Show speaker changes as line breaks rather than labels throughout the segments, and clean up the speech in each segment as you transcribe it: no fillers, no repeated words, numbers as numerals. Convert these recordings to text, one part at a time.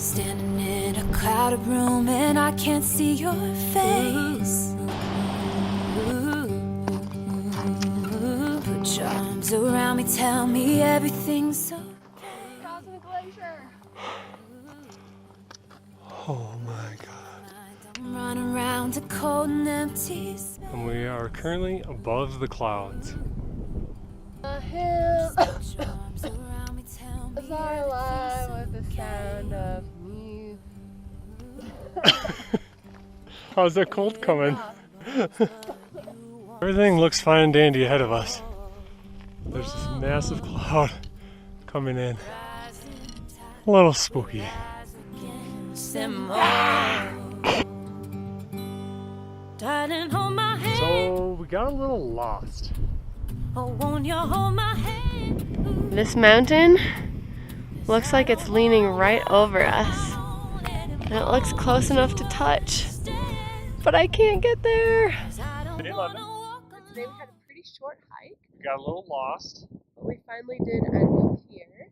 Standing in a crowded room and I can't see your face. Put your arms around me, tell me everything's okay.
Crossing the glacier.
Oh my god.
I'm running around a cold and empty space.
And we are currently above the clouds.
A hill.
Put your arms around me, tell me
Bazaar alive with the sound of music.
How's that cold coming? Everything looks fine and dandy ahead of us. There's this massive cloud coming in. A little spooky.
Darling, hold my hand.
So we got a little lost.
Oh, won't you hold my hand?
This mountain looks like it's leaning right over us. And it looks close enough to touch. But I can't get there.
Day 11.
Today we had a pretty short hike.
We got a little lost.
But we finally did end up here.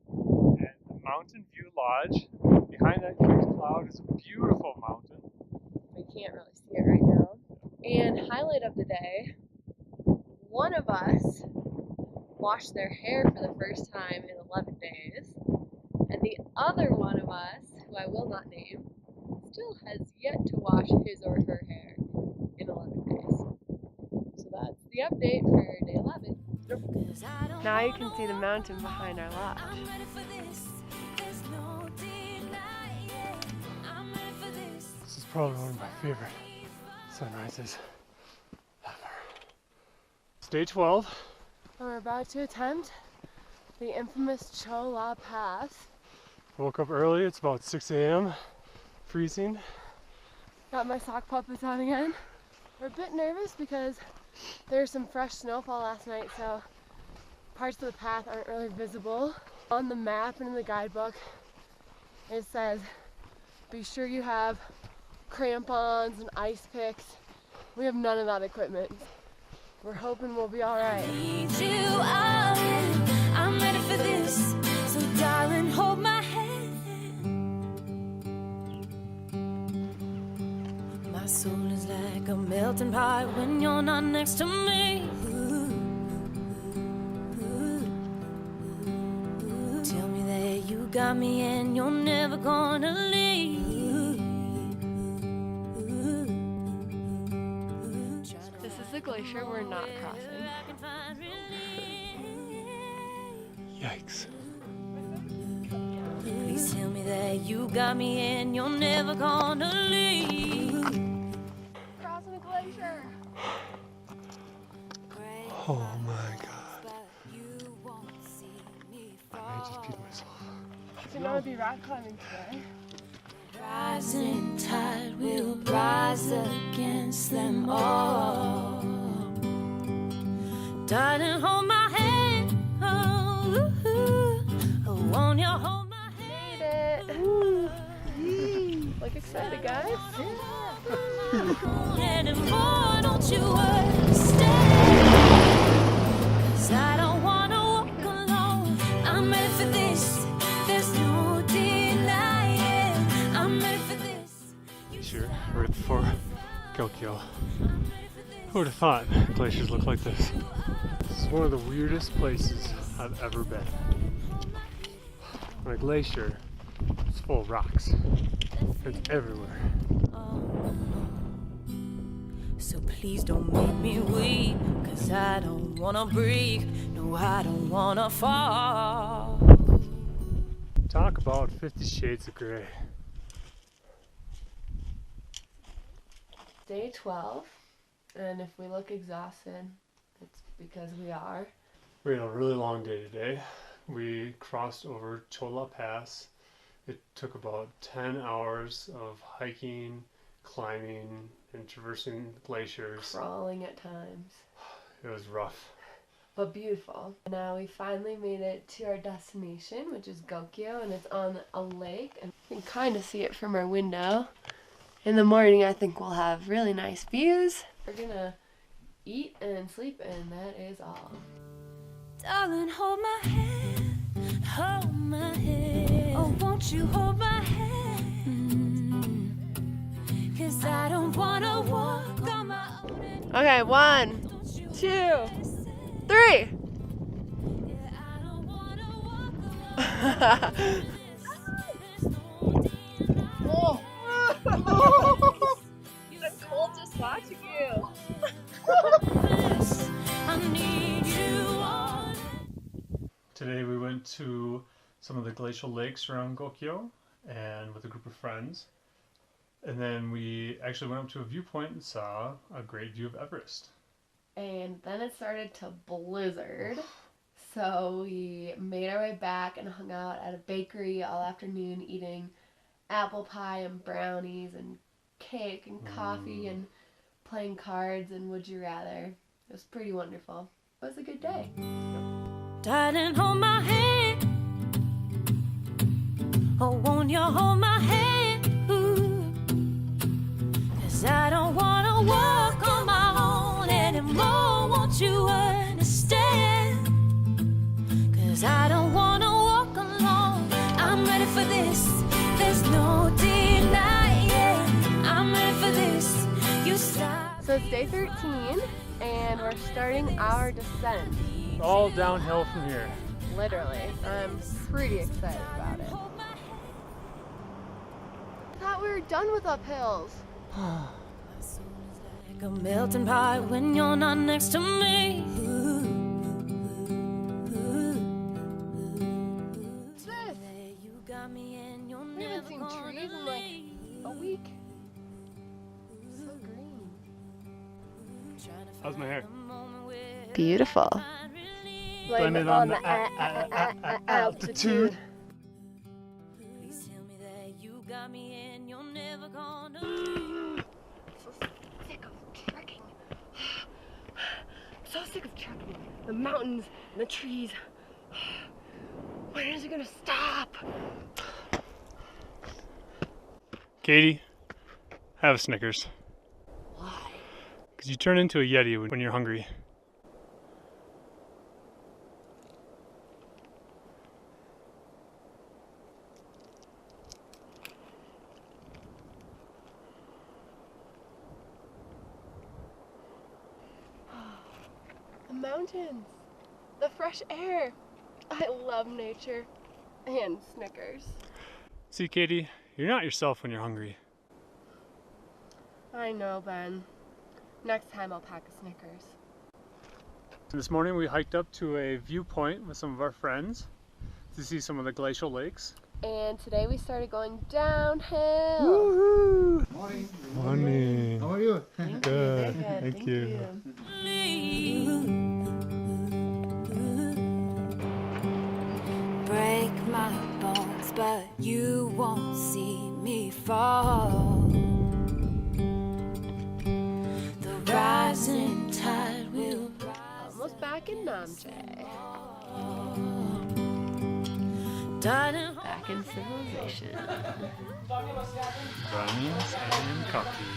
And the Mountain View Lodge. Behind that huge cloud is a beautiful mountain.
We can't really see it right now. And highlight of the day, one of us washed their hair for the first time in 11 days. And the other one of us, who I will not name, still has yet to wash his or her hair in 11 days. So that's the update for day 11. Now you can see the mountain behind our lodge.
This is probably one of my favorite sunrises ever. It's day 12.
And we're about to attempt the infamous Cho La Pass.
Woke up early, it's about 6 a.m. Freezing.
Got my sock puppets on again. We're a bit nervous because there's some fresh snowfall last night, so parts of the path aren't really visible. On the map and in the guidebook, it says, be sure you have crampons and ice picks. We have none of that equipment. We're hoping we'll be all right.
I'm ready for this, so darling, hold my hand. My soul is like a melting pot when you're not next to me. Tell me that you got me and you're never gonna leave.
This is the glacier we're not crossing.
Yikes.
Please tell me that you got me and you're never gonna leave.
Crossing the glacier.
Oh my god. I may just peed myself.
So now we'll be rock climbing today.
Rising tide will rise against them all. Darling, hold my hand. Oh, oh, won't you hold my hand?
Made it. Look excited, guys.
Anymore, don't you understand? 'Cause I don't wanna walk alone. I'm ready for this. There's no denying. I'm ready for this.
Glacier right before Gokyo. Who would have thought glaciers look like this? This is one of the weirdest places I've ever been. A glacier is full of rocks. It's everywhere.
So please don't make me weak, 'cause I don't wanna break. No, I don't wanna fall.
Talk about 50 Shades of Grey.
Day 12, and if we look exhausted, it's because we are.
We had a really long day today. We crossed over Cho La Pass. It took about 10 hours of hiking, climbing, and traversing glaciers.
Crawling at times,
It was rough.
but beautiful. Now we finally made it to our destination, which is Gokyo, and it's on a lake, and you can kind of see it from our window. In the morning, I think we'll have really nice views. We're gonna eat and sleep, and that is all.
Darling, hold my hand, hold my hand. Oh, won't you hold my 'cause I don't wanna walk on my own.
Okay, 1, 2, 3. Oh. I'm cold just watching you.
I need you all.
Today we went to some of the glacial lakes around Gokyo and with a group of friends. And then we actually went up to a viewpoint and saw a great view of Everest.
And then it started to blizzard. So we made our way back and hung out at a bakery all afternoon eating apple pie and brownies and cake and coffee and playing cards and would you rather. It was pretty wonderful. It was a good day.
Darling, hold my hand. Oh, won't you hold my hand? Ooh. 'Cause I don't wanna walk on my own anymore. Won't you understand? 'Cause I don't wanna walk alone. I'm ready for this. There's no denying. I'm ready for this. You stop.
So it's day 13 and we're starting our descent.
All downhill from here.
Literally. I'm pretty excited about it. I thought we were done with uphills.
Like a melting pot when you're not next to me.
What's this?
You got me and you'll
We haven't
never
seen
gonna
trees in like a week. So green.
How's my hair?
Beautiful.
Blame it on the altitude.
Please tell me that you got me and you're never gonna.
So sick of trekking. So sick of trekking. The mountains and the trees. When is it gonna stop?
Katie, have a Snickers.
Why?
Because you turn into a Yeti when you're hungry.
The mountains. The fresh air. I love nature. And Snickers.
See, Katie, you're not yourself when you're hungry.
I know, Ben. Next time I'll pack a Snickers.
This morning we hiked up to a viewpoint with some of our friends to see some of the glacial lakes.
And today we started going downhill.
Woohoo!
Morning.
Morning.
How are you?
Good. Thank you.
Break my bones, but you won't see me fall. The rising tide will
Almost back in Namche.
darling,
Back in civilization.
Brownies and coffee.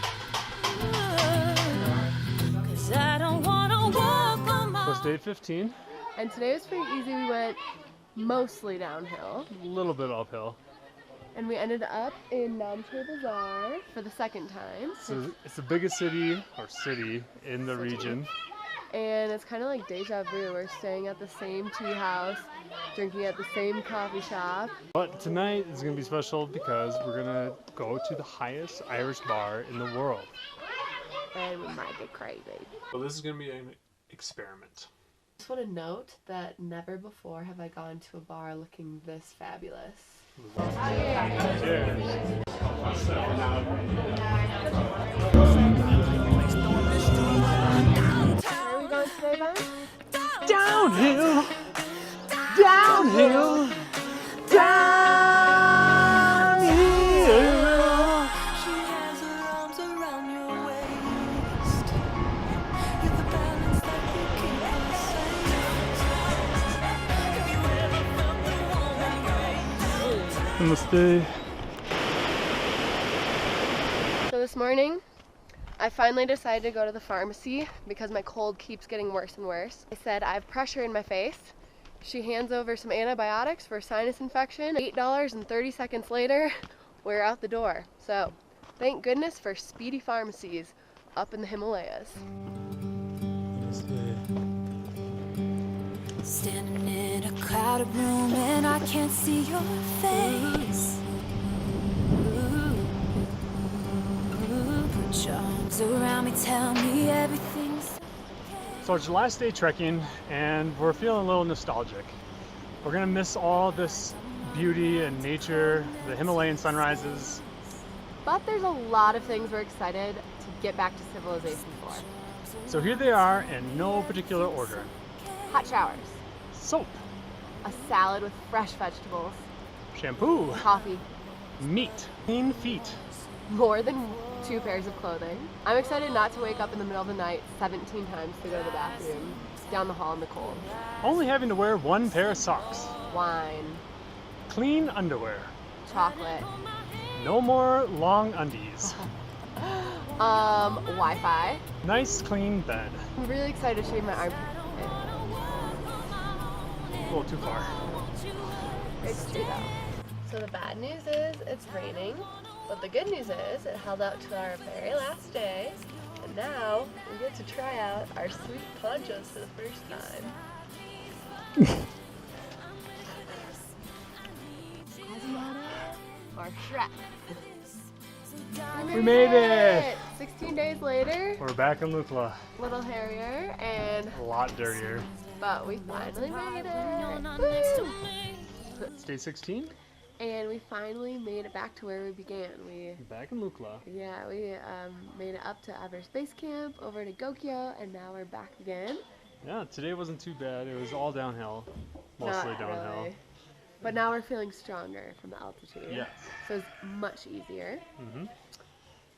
'cause I don't wanna walk on my
So it's day 15,
And today was pretty easy. We went mostly downhill.
a little bit uphill.
And we ended up in Namche Bazaar for the second time.
So it's the biggest city in the region.
And it's kind of like deja vu. We're staying at the same tea house, drinking at the same coffee shop.
But tonight is going to be special because we're going to go to the highest Irish bar in the world.
And we might get crazy.
So this is going to be an experiment.
I just want to note that never before have I gone to a bar looking this fabulous.
Cheers.
Where are we going today, Ben?
Downhill, downhill, downhill.
She has her arms around your waist. You're the balance that you keep us safe. Have you ever felt the warm embrace?
Namaste.
So this morning, I finally decided to go to the pharmacy because my cold keeps getting worse and worse. I said I have pressure in my face. She hands over some antibiotics for a sinus infection. $8 and 30 seconds later, we're out the door. So Thank goodness for speedy pharmacies up in the Himalayas.
Standing in a crowded room and I can't see your face. Put your arms around me, tell me everything's okay.
So it's your last day trekking and we're feeling a little nostalgic. We're gonna miss all this beauty and nature, the Himalayan sunrises.
But there's a lot of things we're excited to get back to civilization for.
So here they are in no particular order.
Hot showers,
Soap,
a salad with fresh vegetables,
shampoo,
coffee,
meat, clean feet.
more than 2 pairs of clothing. I'm excited not to wake up in the middle of the night 17 times to go to the bathroom, down the hall in the cold.
Only having to wear 1 pair of socks.
Wine,
Clean underwear.
chocolate,
No more long undies.
Wi-Fi.
Nice clean bed.
I'm really excited to shave my armpit.
A little too far.
It's true though. So the bad news is it's raining, but the good news is it held out to our very last day, and now we get to try out our sweet ponchos for the first time. Or Shrek.
We made it!
16 days later,
We're back in Lukla.
little hairier, and
A lot dirtier.
but we finally made
You're not next to
it.
me.
It's day 16.
And we finally made it back to where we began. We
Back in Lukla.
made it up to Everest Base Camp, over to Gokyo, and now we're back again.
Yeah, today wasn't too bad. It was all downhill. Mostly
Not
downhill.
really. But now we're feeling stronger from the altitude.
Yes.
So it's much easier.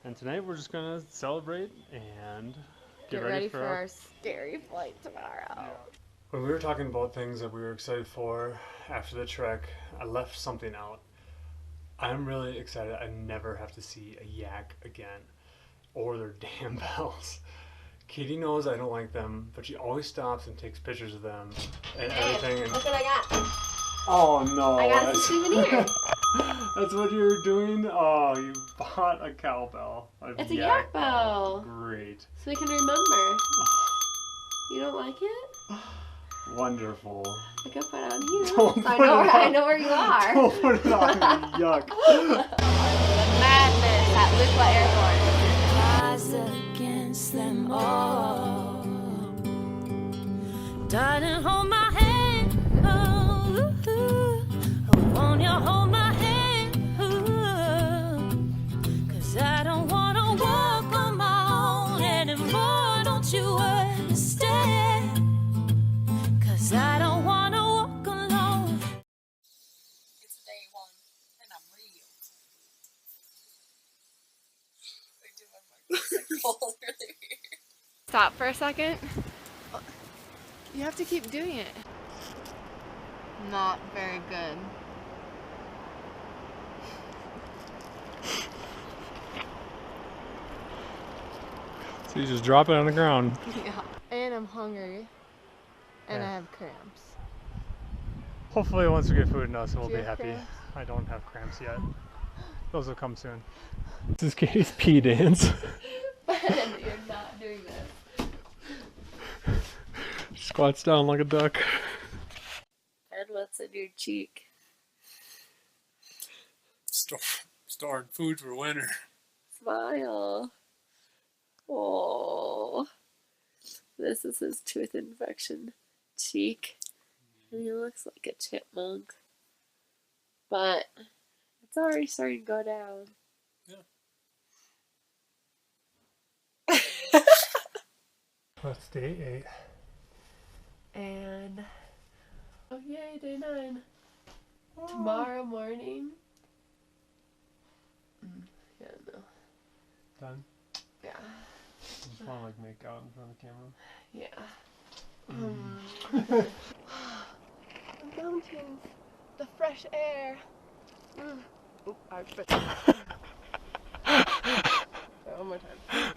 And tonight we're just gonna celebrate and
Get ready for our scary flight tomorrow.
When we were talking about things that we were excited for after the trek, I left something out. I'm really excited I never have to see a yak again, or their damn bells. Katie knows I don't like them, but she always stops and takes pictures of them and everything. And
Look what I got.
oh no!
I got a souvenir.
That's what you're doing? Oh, you bought a cowbell.
It's a yak bell.
Great.
So we can remember. You don't like it?
Wonderful.
I can put it on you.
Don't
So
put it
I
on.
know where you are.
Don't put it on me. Yuck.
Madness at Lukla Airport.
Rise against them all. Darling, hold my hand. Oh, oh, won't you hold my hand? Ooh, 'cause I don't wanna walk on my own anymore. Don't you understand? 'Cause I don't wanna walk alone.
It's day 1, and I'm real. They do my cold really weird.
Stop for a second. You have to keep doing it. Not very good.
So you just drop it on the ground.
Yeah. And I'm hungry. And
Yeah.
I have cramps.
Hopefully once we get food in us, we'll
Do you
be
have
happy.
cramps?
I don't have cramps yet. Those will come soon. This is Katie's pee dance.
You're not doing this.
Squats down like a duck.
And what's in your cheek?
Storing food for winter.
Smile. Oh. This is his tooth infection cheek. And he looks like a chipmunk. But it's already starting to go down.
That's day 8.
And oh yay, day 9. Tomorrow morning. Yeah, no.
Done?
Yeah.
Just want to like make out in front of the camera.
Yeah. The mountains. The fresh air. Oop, I spit. One more time.